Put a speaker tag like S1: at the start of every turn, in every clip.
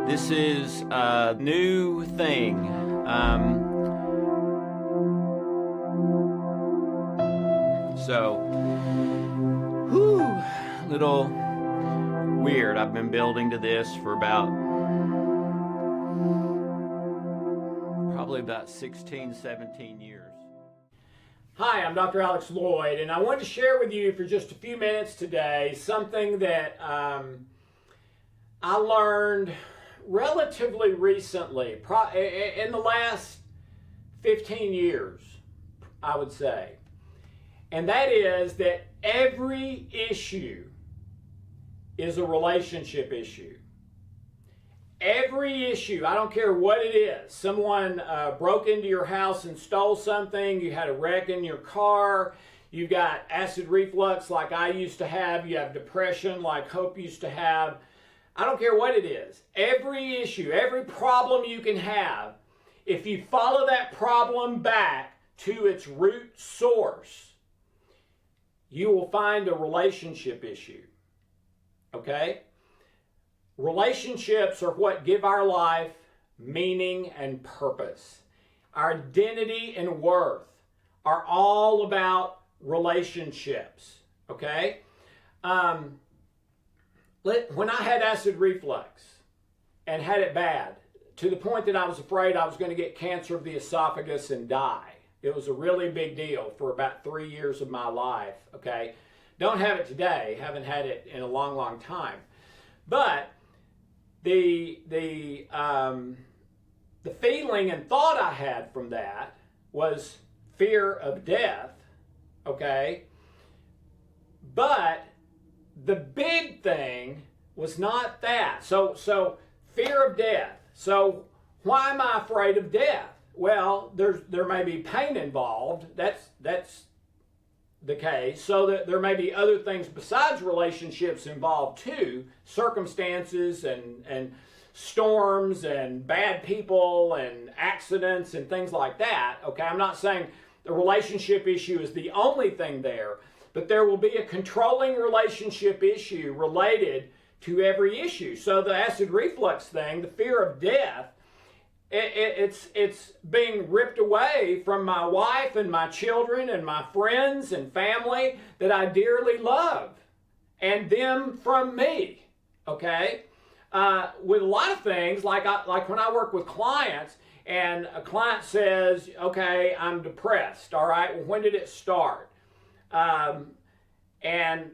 S1: This is a new thing. Little weird. I've been building to this for probably about 16, 17 years.
S2: Hi, I'm Dr. Alex Lloyd, and I wanted to share with you for just a few minutes today something that I learned relatively recently, in the last 15 years, I would say. And that is that every issue is a relationship issue. Every issue, I don't care what it is. Someone broke into your house and stole something. You had a wreck in your car. You got acid reflux like I used to have. You have depression like Hope used to have. I don't care what it is. Every issue, every problem you can have, if you follow that problem back to its root source, you will find a relationship issue. Okay? Relationships are what give our life meaning and purpose. Our identity and worth are all about relationships. Okay? When I had acid reflux and had it bad, to the point that I was afraid I was going to get cancer of the esophagus and die. It was a really big deal for about 3 years of my life. Okay? Don't have it today. Haven't had it in a long, long time. But the feeling and thought I had from that was fear of death. Okay? But the big thing was not that. So fear of death. So why am I afraid of death? Well, there may be pain involved. That's the case. So that there may be other things besides relationships involved too, circumstances and storms and bad people and accidents and things like that. Okay, I'm not saying the relationship issue is the only thing there, but there will be a controlling relationship issue related to every issue. So the acid reflux thing, the fear of death, it's being ripped away from my wife and my children and my friends and family that I dearly love, and them from me. Okay, with a lot of things, like when I work with clients, and a client says, "Okay, I'm depressed." All right, well, when did it start? And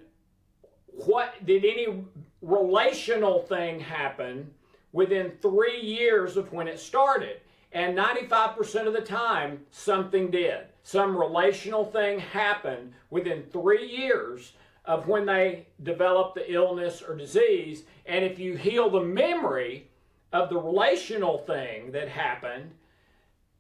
S2: what did any relational thing happen within 3 years of when it started? And 95% of the time, something did. Some relational thing happened within 3 years of when they developed the illness or disease. And if you heal the memory of the relational thing that happened,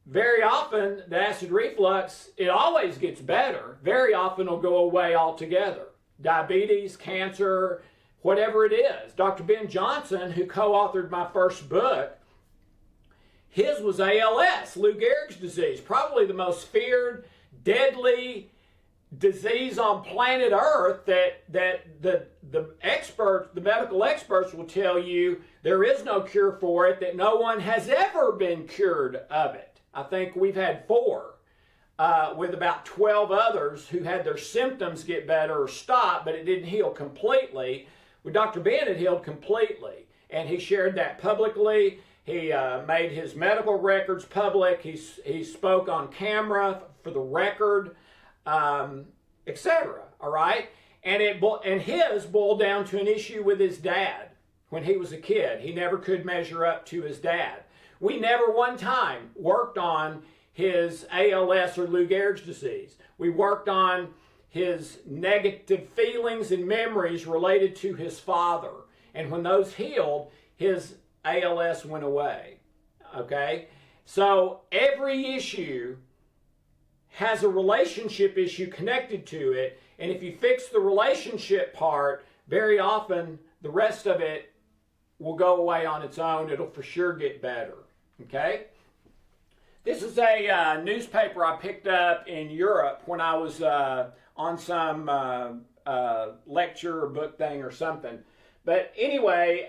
S2: very often the acid reflux, it always gets better. Very often it'll go away altogether. Diabetes, cancer, whatever it is. Dr. Ben Johnson, who co-authored my first book, his was ALS, Lou Gehrig's disease, probably the most feared, deadly disease on planet Earth that the experts, the medical experts will tell you there is no cure for it, that no one has ever been cured of it. I think we've had 4, with about 12 others who had their symptoms get better or stop, but it didn't heal completely. With Dr. Ben, it healed completely, and he shared that publicly. He made his medical records public. He spoke on camera for the record, etc. All right, and his boiled down to an issue with his dad when he was a kid. He never could measure up to his dad. We never one time worked on his ALS or Lou Gehrig's disease. We worked on his negative feelings and memories related to his father. And when those healed, his ALS went away. Okay? So every issue has a relationship issue connected to it. And if you fix the relationship part, very often the rest of it will go away on its own. It'll for sure get better. Okay? This is a newspaper I picked up in Europe when I was on some lecture or book thing or something. But anyway,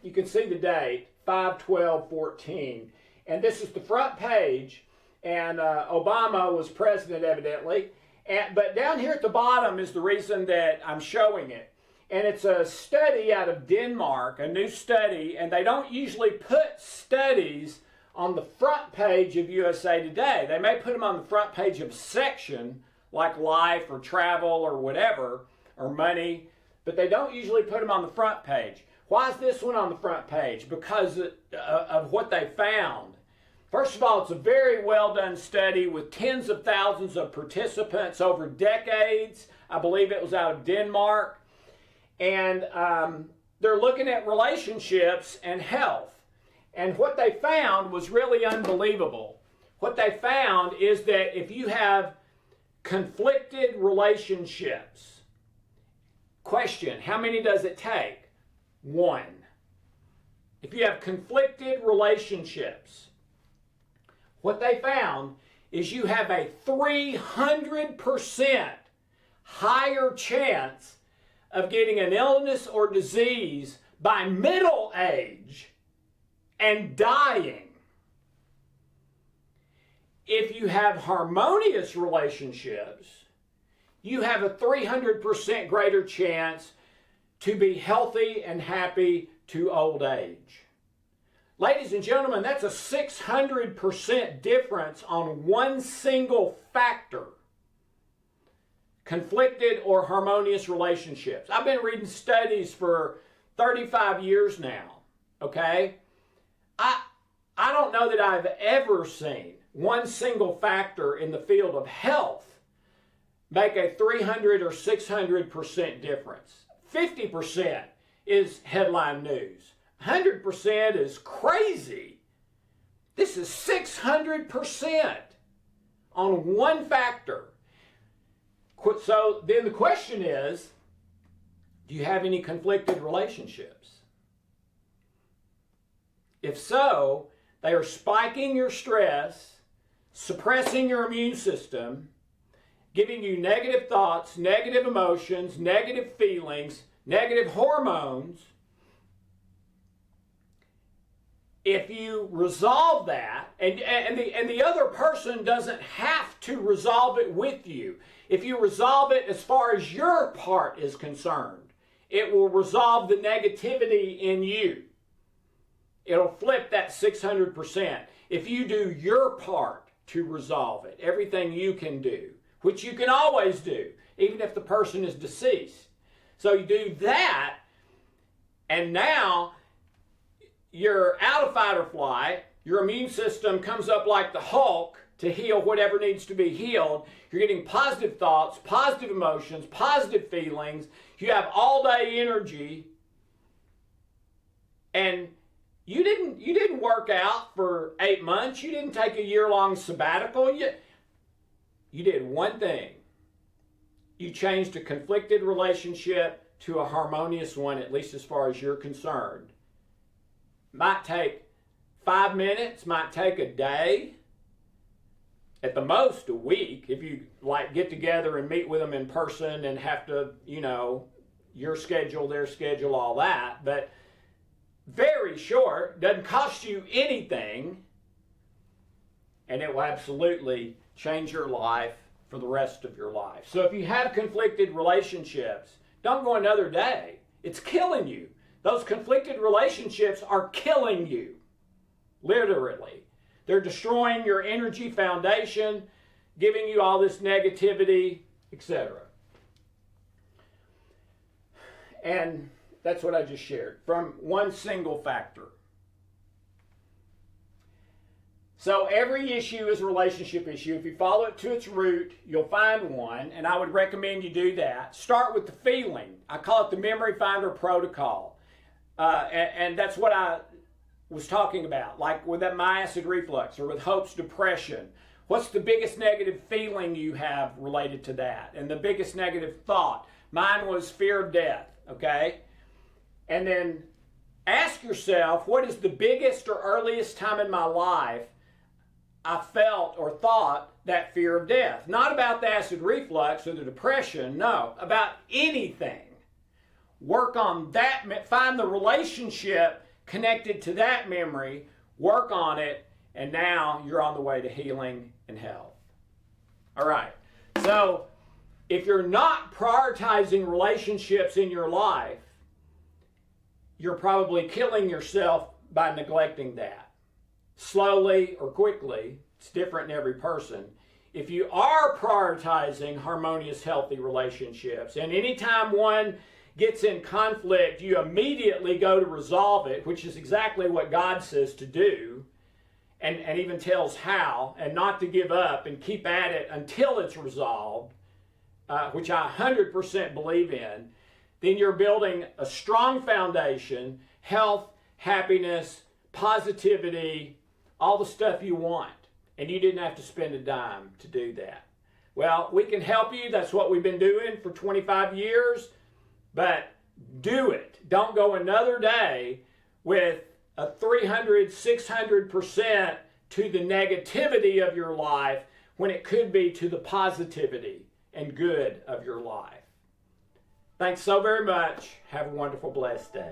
S2: you can see the date, 5/12/14. And this is the front page. And Obama was president, evidently. But down here at the bottom is the reason that I'm showing it. And it's a study out of Denmark, a new study. And they don't usually put studies on the front page of USA Today. They may put them on the front page of a section, like life or travel or whatever, or money. But they don't usually put them on the front page. Why is this one on the front page? Because of what they found. First of all, it's a very well done study with tens of thousands of participants over decades. I believe it was out of Denmark. And they're looking at relationships and health. And what they found was really unbelievable. What they found is that if you have conflicted relationships, question, how many does it take? 1. If you have conflicted relationships, what they found is you have a 300% higher chance of getting an illness or disease by middle age and dying. If you have harmonious relationships, you have a 300% greater chance to be healthy and happy to old age. Ladies and gentlemen, that's a 600% difference on one single factor. Conflicted or harmonious relationships. I've been reading studies for 35 years now, okay? I don't know that I've ever seen one single factor in the field of health make a 300 or 600% difference. 50% is headline news. 100% is crazy. This is 600% on one factor. So then the question is, do you have any conflicted relationships? If so, they are spiking your stress, suppressing your immune system, giving you negative thoughts, negative emotions, negative feelings, negative hormones. If you resolve that, and the other person doesn't have to resolve it with you. If you resolve it as far as your part is concerned, it will resolve the negativity in you. It'll flip that 600%. If you do your part to resolve it, everything you can do, which you can always do, even if the person is deceased. So you do that, and now you're out of fight or flight, your immune system comes up like the Hulk to heal whatever needs to be healed. You're getting positive thoughts, positive emotions, positive feelings. You have all day energy. And you didn't work out for 8 months. You didn't take a year-long sabbatical. You did one thing. You changed a conflicted relationship to a harmonious one, at least as far as you're concerned. Might take 5 minutes, might take a day, at the most a week, if you like get together and meet with them in person and have to, your schedule, their schedule, all that. But very short, doesn't cost you anything, and it will absolutely change your life for the rest of your life. So if you have conflicted relationships, don't go another day. It's killing you. Those conflicted relationships are killing you, literally. They're destroying your energy foundation, giving you all this negativity, etc. And that's what I just shared from one single factor. So every issue is a relationship issue. If you follow it to its root, you'll find one, and I would recommend you do that. Start with the feeling. I call it the Memory Finder Protocol. And that's what I was talking about, like with that my acid reflux or with Hope's depression. What's the biggest negative feeling you have related to that? And the biggest negative thought? Mine was fear of death, okay? And then ask yourself, what is the biggest or earliest time in my life I felt or thought that fear of death? Not about the acid reflux or the depression, no, about anything. work on that, find the relationship connected to that memory, work on it, and now you're on the way to healing and health. All right. So if you're not prioritizing relationships in your life, you're probably killing yourself by neglecting that. Slowly or quickly, it's different in every person. If you are prioritizing harmonious, healthy relationships, and anytime one gets in conflict, you immediately go to resolve it, which is exactly what God says to do, and even tells how, and not to give up and keep at it until it's resolved, which I 100% believe in, then you're building a strong foundation, health, happiness, positivity, all the stuff you want. And you didn't have to spend a dime to do that. Well, we can help you. That's what we've been doing for 25 years. But do it. Don't go another day with a 300, 600% to the negativity of your life when it could be to the positivity and good of your life. Thanks so very much. Have a wonderful, blessed day.